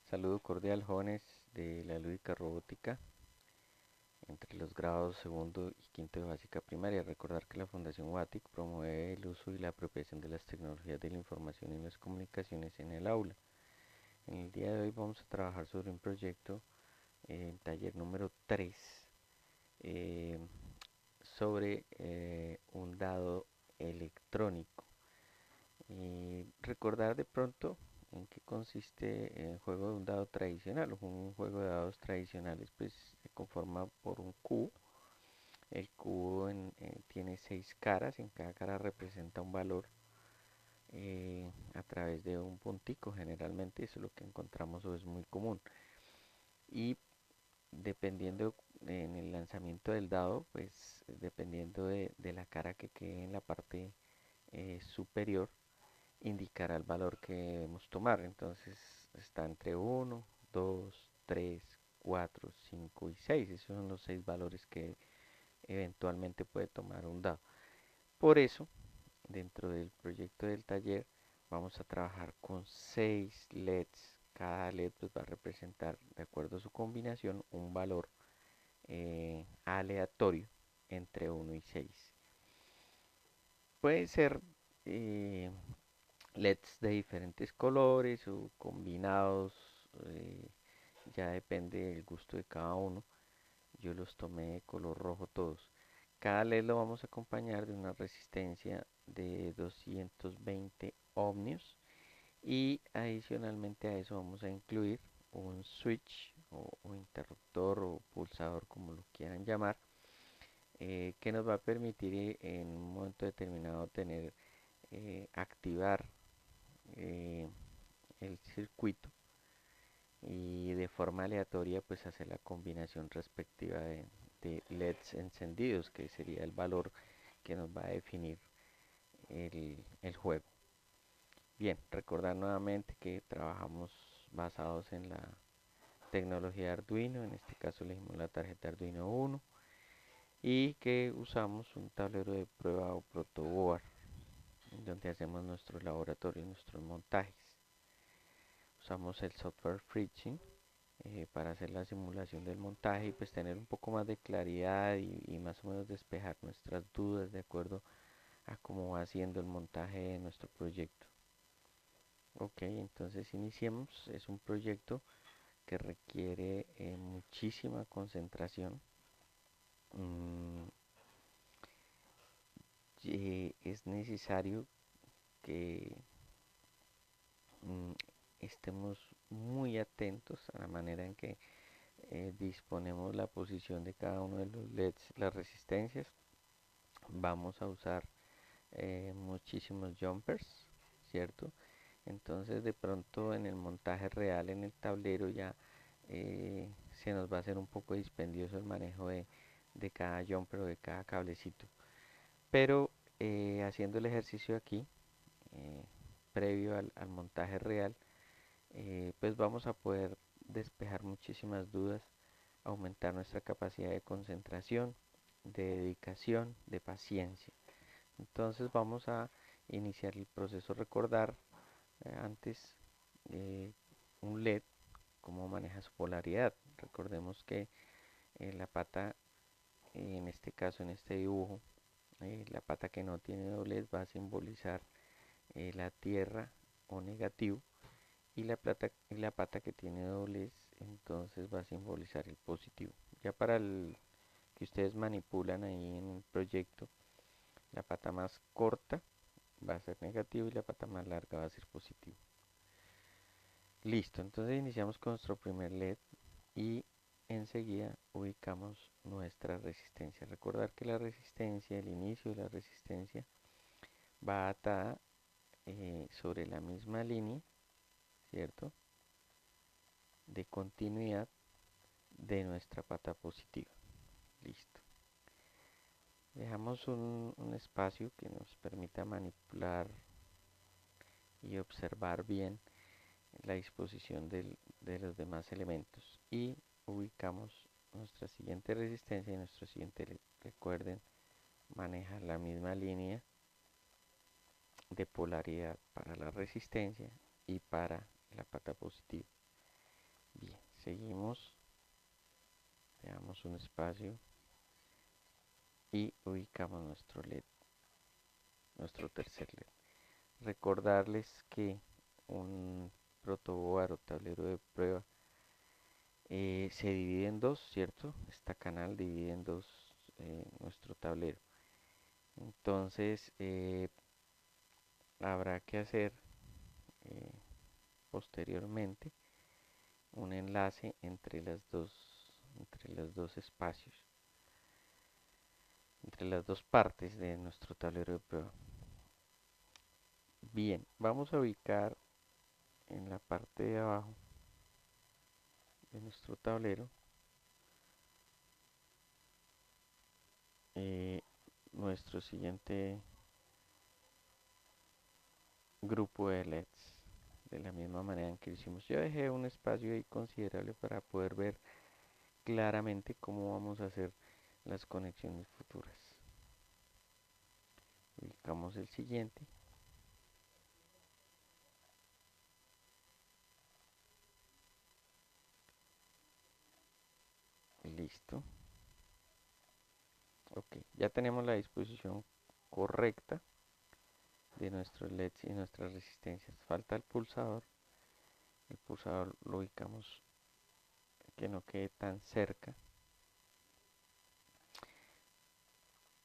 Saludo cordial, jóvenes de la lúdica robótica entre los grados segundo y quinto de básica primaria. Recordar que la Fundación WATIC promueve el uso y la apropiación de las tecnologías de la información y las comunicaciones en el aula. En el día de hoy vamos a trabajar sobre un proyecto en taller número 3 eh, sobre un dado electrónico. Y recordar de pronto en qué consiste el juego de un dado tradicional. Un juego de dados tradicionales pues se conforma por un cubo. El cubo tiene 6 caras, en cada cara representa un valor a través de un puntico. Generalmente eso es lo que encontramos o es muy común. Y dependiendo en el lanzamiento del dado, pues dependiendo de la cara que quede en la parte superior, indicará el valor que debemos tomar. Entonces está entre 1, 2, 3, 4, 5 y 6. Esos son los 6 valores que eventualmente puede tomar un dado. Por eso, dentro del proyecto del taller, vamos a trabajar con 6 LEDs. Cada LED pues, va a representar, de acuerdo a su combinación, un valor aleatorio entre 1 y 6. Puede ser eh, LEDs de diferentes colores o combinados, eh, ya depende del gusto de cada uno. Yo los tomé de color rojo todos. Cada LED lo vamos a acompañar de una resistencia de 220 ohmios y adicionalmente a eso vamos a incluir un switch o interruptor o pulsador como lo quieran llamar, que nos va a permitir en un momento determinado tener activar eh, el circuito y de forma aleatoria pues hacer la combinación respectiva de LEDs encendidos, que sería el valor que nos va a definir el juego. Bien, recordar nuevamente que trabajamos basados en la tecnología Arduino. En este caso elegimos la tarjeta Arduino 1 y que usamos un tablero de prueba o protoboard donde hacemos nuestros laboratorios, nuestros montajes. Usamos el software FreeChain para hacer la simulación del montaje y pues tener un poco más de claridad y más o menos despejar nuestras dudas de acuerdo a cómo va haciendo el montaje de nuestro proyecto. Ok, entonces iniciemos. Es un proyecto que requiere muchísima concentración. Mm, es necesario que mm, estemos muy atentos a la manera en que disponemos la posición de cada uno de los LEDs, las resistencias. Vamos a usar muchísimos jumpers, ¿cierto? Entonces de pronto en el montaje real en el tablero ya se nos va a hacer un poco dispendioso el manejo de cada jumper o de cada cablecito. Pero haciendo el ejercicio aquí, eh, previo al montaje real, pues vamos a poder despejar muchísimas dudas, aumentar nuestra capacidad de concentración, de dedicación, de paciencia. Entonces vamos a iniciar el proceso. Recordar antes eh, un LED, cómo maneja su polaridad. Recordemos que la pata, en este caso, en este dibujo, la pata que no tiene doblez va a simbolizar la tierra o negativo y la pata que tiene doblez entonces va a simbolizar el positivo. Ya para el que ustedes manipulan ahí en el proyecto, la pata más corta va a ser negativo y la pata más larga va a ser positivo. Listo, entonces iniciamos con nuestro primer LED y enseguida ubicamos nuestra resistencia. Recordar que la resistencia, el inicio de la resistencia va atada sobre la misma línea, ¿cierto? De continuidad de nuestra pata positiva. Listo. Dejamos un espacio que nos permita manipular y observar bien la disposición de los demás elementos y ubicamos nuestra siguiente resistencia y nuestro siguiente LED. Recuerden manejar la misma línea de polaridad para la resistencia y para la pata positiva. Seguimos, le damos un espacio y ubicamos nuestro LED, nuestro tercer LED. Recordarles que un protoboard o tablero de prueba se divide en dos, ¿cierto? Esta canal divide en dos nuestro tablero. Entonces habrá que hacer eh, posteriormente un enlace entre los dos espacios, entre las dos partes de nuestro tablero de prueba. Bien, vamos a ubicar en la parte de abajo de nuestro tablero eh, nuestro siguiente grupo de LEDs. De la misma manera en que lo hicimos, yo dejé un espacio ahí considerable para poder ver claramente cómo vamos a hacer las conexiones futuras. Ubicamos el siguiente. Listo. Ok, ya tenemos la disposición correcta de nuestros LEDs y nuestras resistencias. Falta el pulsador. El pulsador lo ubicamos que no quede tan cerca.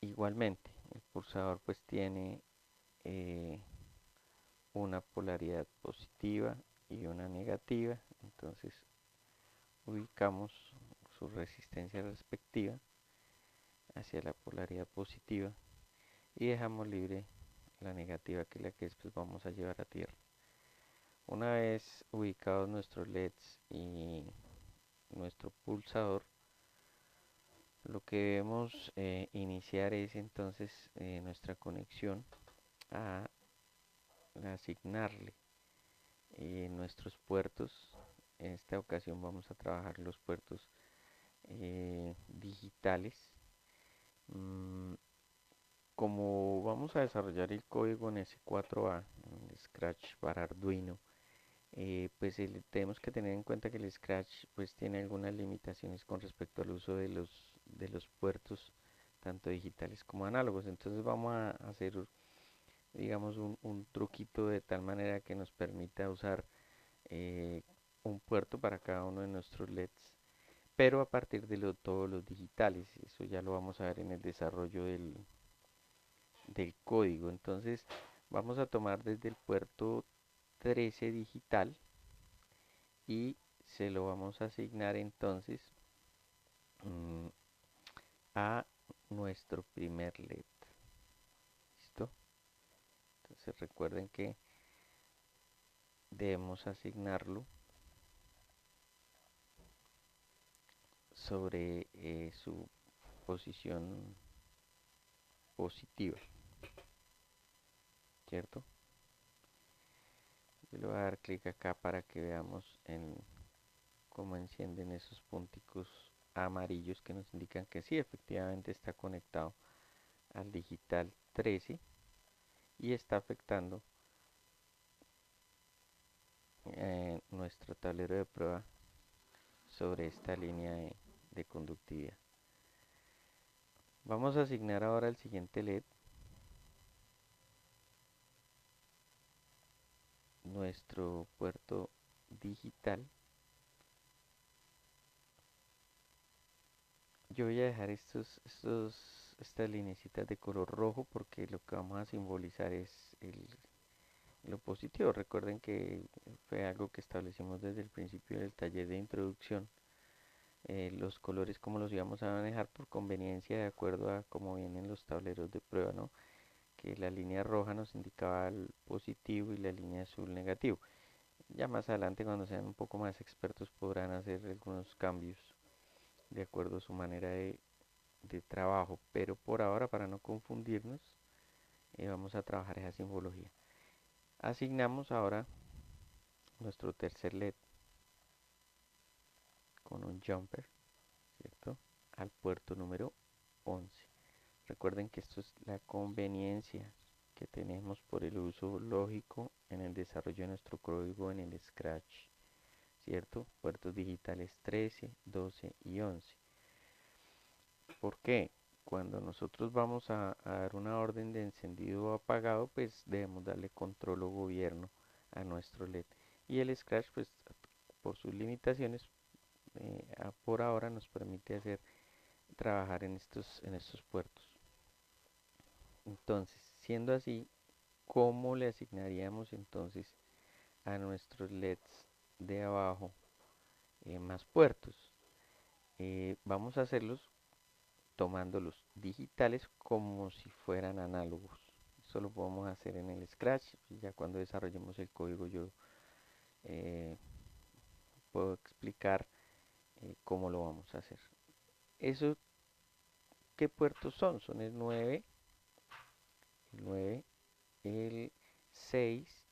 Igualmente, el pulsador pues tiene eh, una polaridad positiva y una negativa. Entonces ubicamos su resistencia respectiva hacia la polaridad positiva y dejamos libre la negativa, que es la que después vamos a llevar a tierra. Una vez ubicados nuestros LEDs y nuestro pulsador, lo que debemos iniciar es entonces nuestra conexión a asignarle nuestros puertos. En esta ocasión vamos a trabajar los puertos digitales. Como vamos a desarrollar el código en S4A, en Scratch para Arduino, pues tenemos que tener en cuenta que el Scratch pues tiene algunas limitaciones con respecto al uso de los puertos tanto digitales como análogos. Entonces vamos a hacer digamos un truquito de tal manera que nos permita usar eh, un puerto para cada uno de nuestros LEDs, pero a partir de todos los digitales. Eso ya lo vamos a ver en el desarrollo del código. Entonces vamos a tomar desde el puerto 13 digital y se lo vamos a asignar entonces mm, a nuestro primer LED. ¿Listo? Entonces recuerden que debemos asignarlo sobre su posición positiva, ¿cierto? Yo le voy a dar clic acá para que veamos cómo encienden esos punticos amarillos que nos indican que sí, efectivamente está conectado al digital 13 y está afectando nuestro tablero de prueba sobre esta línea de conductividad. Vamos a asignar ahora el siguiente LED, nuestro puerto digital. Yo voy a dejar estas linecitas de color rojo porque lo que vamos a simbolizar es lo positivo. Recuerden que fue algo que establecimos desde el principio del taller de introducción. Los colores como los íbamos a manejar por conveniencia de acuerdo a cómo vienen los tableros de prueba, ¿no? Que la línea roja nos indicaba el positivo y la línea azul negativo. Ya más adelante cuando sean un poco más expertos podrán hacer algunos cambios de acuerdo a su manera de trabajo, pero por ahora para no confundirnos vamos a trabajar esa simbología. Asignamos ahora nuestro tercer LED con un jumper, ¿cierto? Al puerto número 11. Recuerden que esto es la conveniencia que tenemos por el uso lógico en el desarrollo de nuestro código en el Scratch ¿cierto? Puertos digitales 13, 12 y 11. ¿Por qué? Cuando nosotros vamos a dar una orden de encendido o apagado, pues debemos darle control o gobierno a nuestro LED. Y el Scratch, pues por sus limitaciones, por ahora nos permite trabajar en estos puertos. Entonces, siendo así, ¿cómo le asignaríamos entonces a nuestros LEDs de abajo más puertos? Vamos a hacerlos tomando los digitales como si fueran análogos. Eso lo podemos hacer en el Scratch. Ya cuando desarrollemos el código yo eh, puedo explicar cómo lo vamos a hacer. ¿Eso qué puertos son? Son el 9, el 6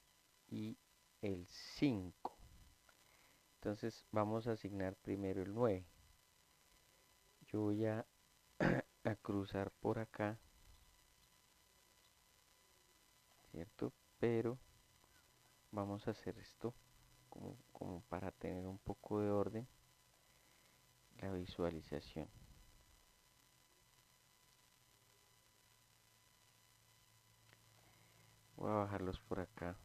y el 5. Entonces vamos a asignar primero el 9. Yo voy a cruzar por acá, ¿cierto? Pero vamos a hacer esto como para tener un poco de orden, la visualización. Voy a bajarlos por acá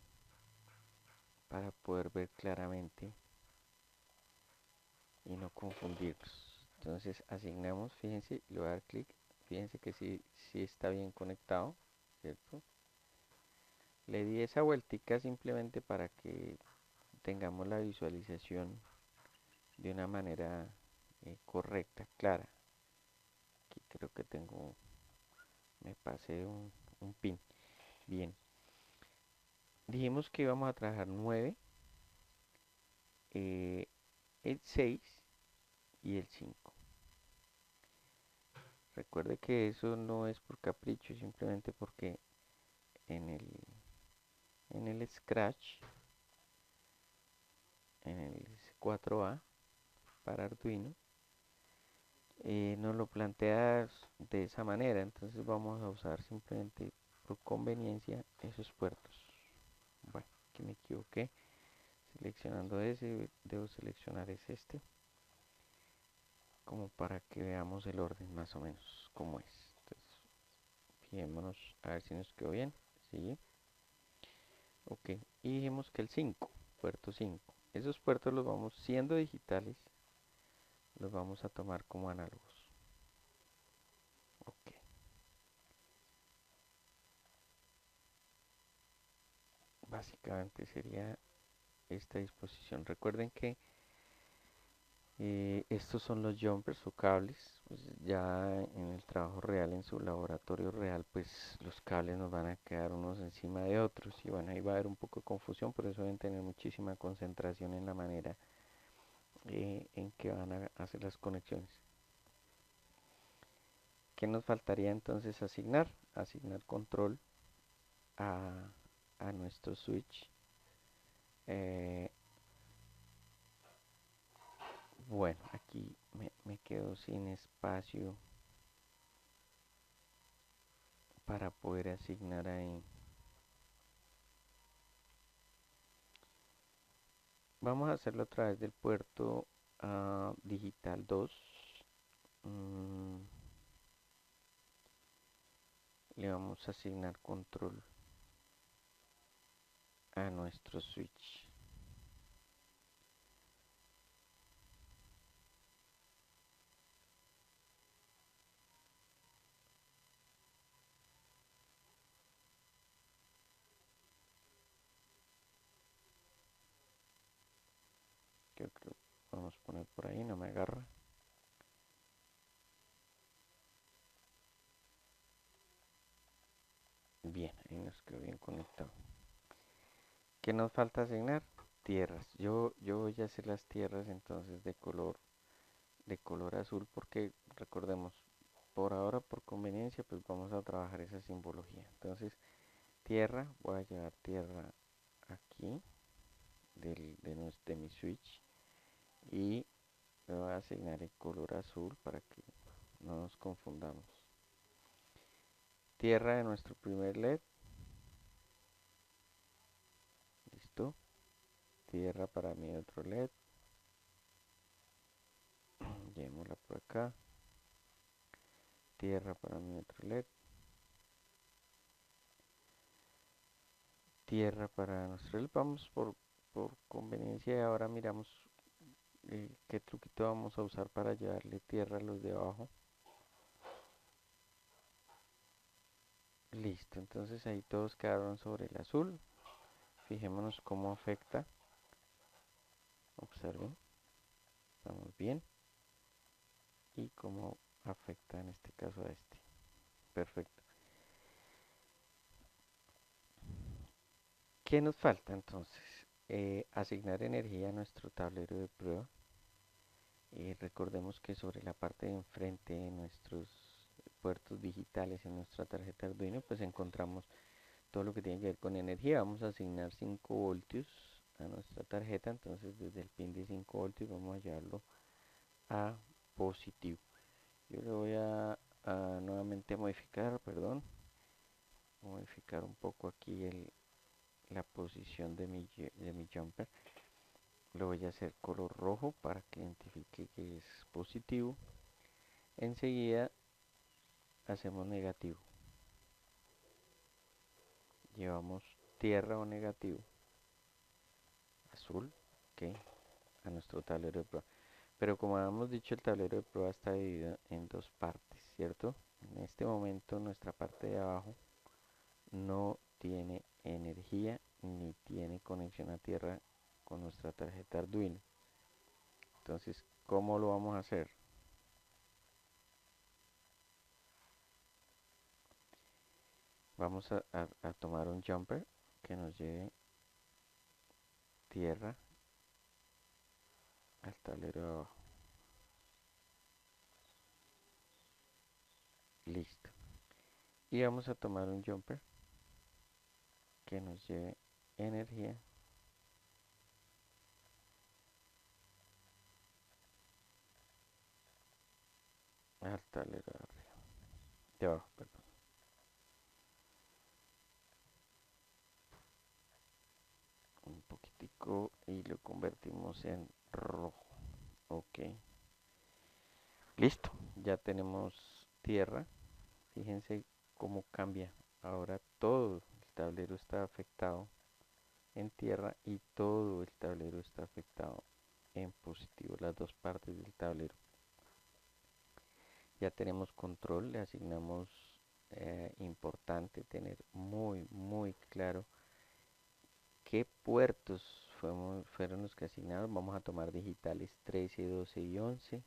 para poder ver claramente y no confundirlos. Entonces asignamos, fíjense, le voy a dar clic, fíjense que sí está bien conectado, ¿cierto? Le di esa vueltica simplemente para que tengamos la visualización de una manera correcta, clara. Aquí creo que me pasé un pin. Bien, dijimos que íbamos a trabajar 9, eh, el 6 y el 5. Recuerde que eso no es por capricho, simplemente porque en el, en el Scratch, en el 4A para Arduino, nos lo plantea de esa manera. Entonces vamos a usar simplemente por conveniencia esos puertos. Bueno, aquí me equivoqué. Seleccionando ese, debo seleccionar es este, como para que veamos el orden más o menos como es. Entonces, fijémonos a ver si nos quedó bien. Sí. Ok. Y dijimos que el 5, puerto 5. Esos puertos los vamos, siendo digitales, los vamos a tomar como análogos. Ok. Básicamente sería esta disposición. Recuerden que estos son los jumpers o cables. Pues ya en el trabajo real, en su laboratorio real, pues los cables nos van a quedar unos encima de otros. Y bueno, ahí va a haber un poco de confusión, por eso deben tener muchísima concentración en la manera en que van a hacer las conexiones. ¿Qué nos faltaría entonces asignar? Asignar control a, a nuestro switch. Eh, bueno, aquí me quedo sin espacio para poder asignar ahí. Vamos a hacerlo a través del puerto digital 2. Mm, le vamos a asignar control a nuestro switch. Creo que lo vamos a poner por ahí, no me agarra. Bien, ahí nos quedó bien conectado. ¿Qué nos falta asignar? Tierras. Yo voy a hacer las tierras entonces de color azul porque recordemos, por ahora por conveniencia pues vamos a trabajar esa simbología. Entonces, tierra, voy a llevar tierra aquí de mi switch y le voy a asignar el color azul para que no nos confundamos. Tierra de nuestro primer LED. Listo. Tierra para mi otro LED. llevémosla por acá. Tierra para mi otro LED. Tierra para nuestro LED. Vamos por conveniencia y ahora miramos qué truquito vamos a usar para llevarle tierra a los de abajo. Listo, entonces ahí todos quedaron sobre el azul. Fijémonos cómo afecta. Observen, estamos bien. Y cómo afecta en este caso a este. Perfecto. ¿Qué nos falta entonces? Asignar energía a nuestro tablero de prueba. Recordemos que sobre la parte de enfrente de nuestros puertos digitales en nuestra tarjeta Arduino, pues encontramos todo lo que tiene que ver con energía. Vamos a asignar 5 voltios a nuestra tarjeta, entonces desde el pin de 5 voltios vamos a llevarlo a positivo. Yo le voy a nuevamente modificar, perdón, modificar un poco aquí la posición de mi jumper. Lo voy a hacer color rojo para que identifique que es positivo. Enseguida hacemos negativo. Llevamos tierra o negativo. Azul, ok, a nuestro tablero de prueba. Pero como habíamos dicho, el tablero de prueba está dividido en dos partes, ¿cierto? En este momento nuestra parte de abajo no tiene energía ni tiene conexión a tierra con nuestra tarjeta Arduino. Entonces, ¿cómo lo vamos a hacer? Vamos a tomar un jumper que nos lleve tierra al tablero de abajo. Listo. Y vamos a tomar un jumper que nos lleve energía al tablero de arriba. De abajo, perdón. Un poquitico y lo convertimos en rojo. Ok. Listo. Ya tenemos tierra. Fíjense cómo cambia. Ahora todo el tablero está afectado en tierra y todo el tablero está afectado en positivo, las dos partes del tablero. Ya tenemos control, le asignamos importante tener muy claro qué puertos fueron los que asignaron. Vamos a tomar digitales 13, 12 y 11.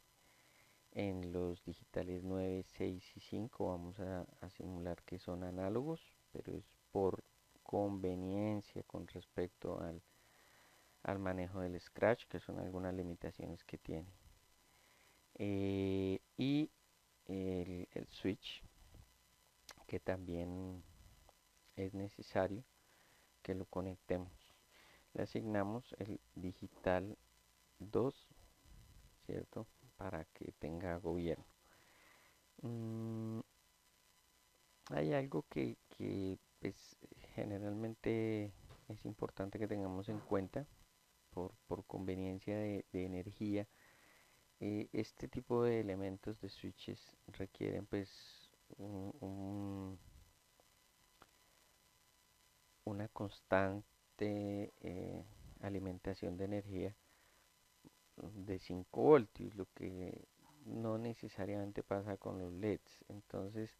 En los digitales 9, 6 y 5 vamos a simular que son análogos, pero es por conveniencia con respecto al manejo del Scratch, que son algunas limitaciones que tiene. Y el switch, que también es necesario que lo conectemos. Le asignamos el digital 2, ¿cierto? Para que tenga gobierno. Hay algo que pues, generalmente es importante que tengamos en cuenta por conveniencia de energía. Este tipo de elementos de switches requieren pues un, una constante alimentación de energía de 5 voltios, lo que no necesariamente pasa con los LEDs. Entonces,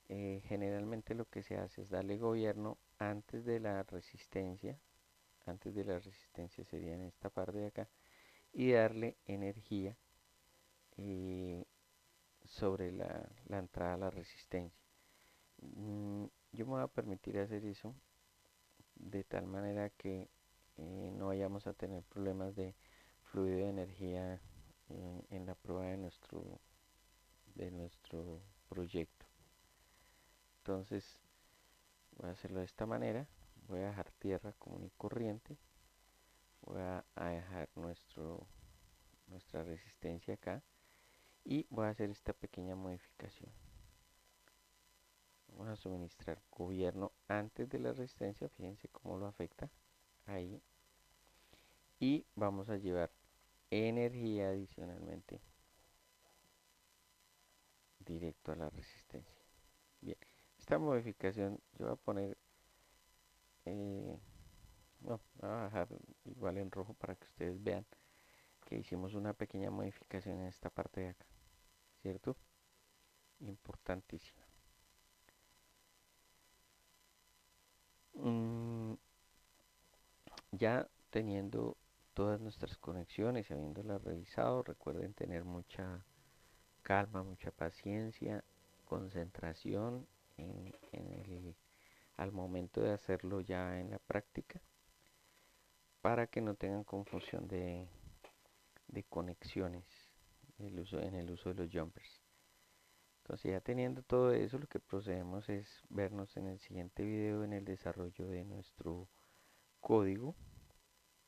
generalmente lo que se hace es darle gobierno antes de la resistencia sería en esta parte de acá, y darle energía eh, sobre la entrada a la resistencia. Yo me voy a permitir hacer eso de tal manera que no vayamos a tener problemas de fluido de energía en la prueba de nuestro proyecto. Entonces voy a hacerlo de esta manera. Voy a dejar tierra común y corriente. Voy a dejar nuestra resistencia acá. Y voy a hacer esta pequeña modificación. Vamos a suministrar gobierno antes de la resistencia. Fíjense cómo lo afecta. Ahí. Y vamos a llevar energía adicionalmente directo a la resistencia. Bien, esta modificación yo voy a poner, no, voy a bajar igual en rojo para que ustedes vean que hicimos una pequeña modificación en esta parte de acá, ¿cierto? Importantísima. Mm, ya teniendo todas nuestras conexiones, habiéndolas revisado, recuerden tener mucha calma, mucha paciencia, concentración al momento de hacerlo ya en la práctica, para que no tengan confusión de conexiones en el uso de los jumpers. Entonces ya teniendo todo eso, lo que procedemos es vernos en el siguiente video en el desarrollo de nuestro código